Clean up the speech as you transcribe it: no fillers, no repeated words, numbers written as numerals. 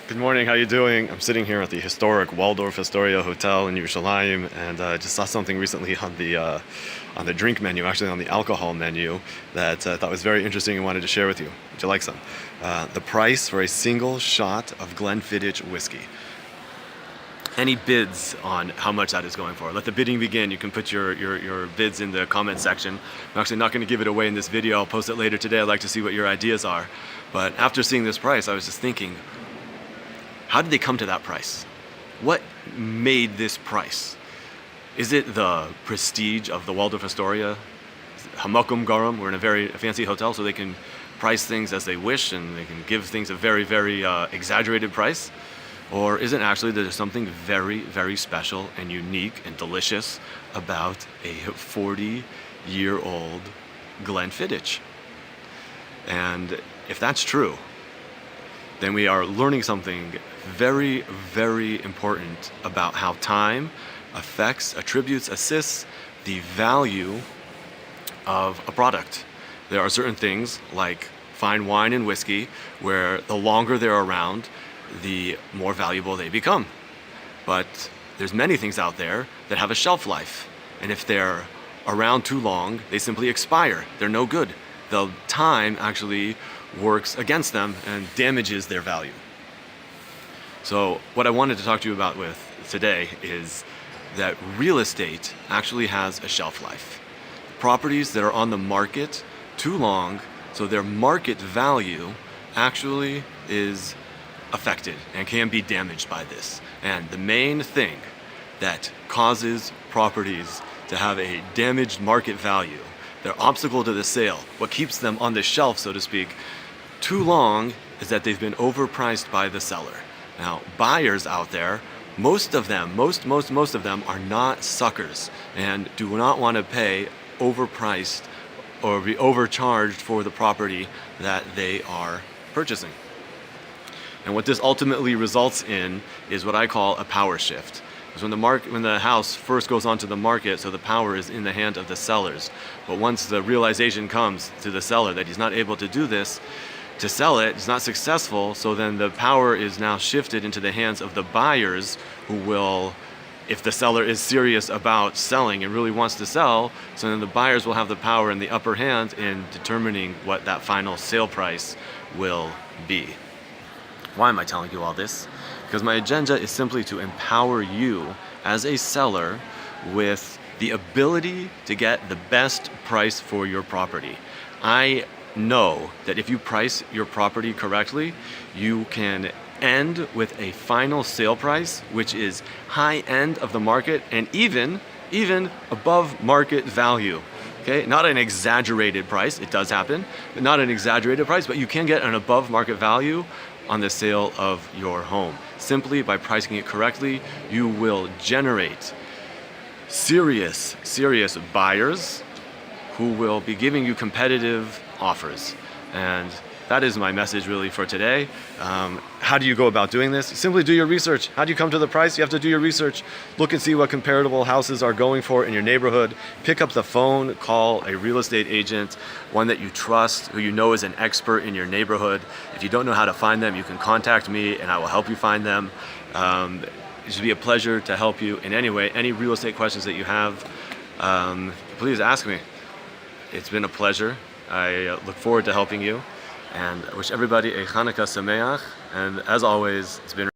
Good morning, how you doing? I'm sitting here at the historic Waldorf Astoria Hotel in Yerushalayim, and I just saw something recently on the drink menu, actually on the alcohol menu, that I thought was very interesting and wanted to share with you. Would you like some? The price for a single shot of Glenfiddich whiskey. Any bids on how much that is going for? Let the bidding begin. You can put your bids in the comment section. I'm actually not going to give it away in this video. I'll post it later today. I'd like to see what your ideas are. But after seeing this price, I was just thinking, how did they come to that price? What made this price? Is it the prestige of the Waldorf Astoria? Hamakum Garam, we're in a very fancy hotel, so they can price things as they wish and they can give things a very, very exaggerated price? Or is it actually that there's something very, very special and unique and delicious about a 40-year-old Glenfiddich? And if that's true, then we are learning something very, very important about how time affects, attributes, assists the value of a product. There are certain things like fine wine and whiskey where the longer they're around, the more valuable they become. But there's many things out there that have a shelf life. And if they're around too long, they simply expire. They're no good. The time actually works against them and damages their value. So what I wanted to talk to you about with today is that real estate actually has a shelf life. Properties that are on the market too long, so their market value actually is affected and can be damaged by this. And the main thing that causes properties to have a damaged market value, their obstacle to the sale, what keeps them on the shelf, so to speak, too long, is that they've been overpriced by the seller. Now, buyers out there, most of them are not suckers and do not want to pay overpriced or be overcharged for the property that they are purchasing. And what this ultimately results in is what I call a power shift. Because when the house first goes onto the market, so the power is in the hand of the sellers. But once the realization comes to the seller that he's not able to do this, to sell it, it's not successful, so then the power is now shifted into the hands of the buyers who will, if the seller is serious about selling and really wants to sell, so then the buyers will have the power and the upper hand in determining what that final sale price will be. Why am I telling you all this? Because my agenda is simply to empower you as a seller with the ability to get the best price for your property. I know that if you price your property correctly, you can end with a final sale price which is high end of the market and even above market value. Okay, not an exaggerated price, it does happen, but not an exaggerated price, but you can get an above market value on the sale of your home. Simply by pricing it correctly, you will generate serious buyers who will be giving you competitive offers. And that is my message really for today. How do you go about doing this? Simply do your research. How do you come to the price? You have to do your research. Look and see what comparable houses are going for in your neighborhood. Pick up the phone, call a real estate agent, one that you trust, who you know is an expert in your neighborhood. If you don't know how to find them, you can contact me and I will help you find them. It should be a pleasure to help you in any way. Any real estate questions that you have, please ask me. It's been a pleasure. I look forward to helping you, and I wish everybody a Hanukkah Sameach, and as always, it's been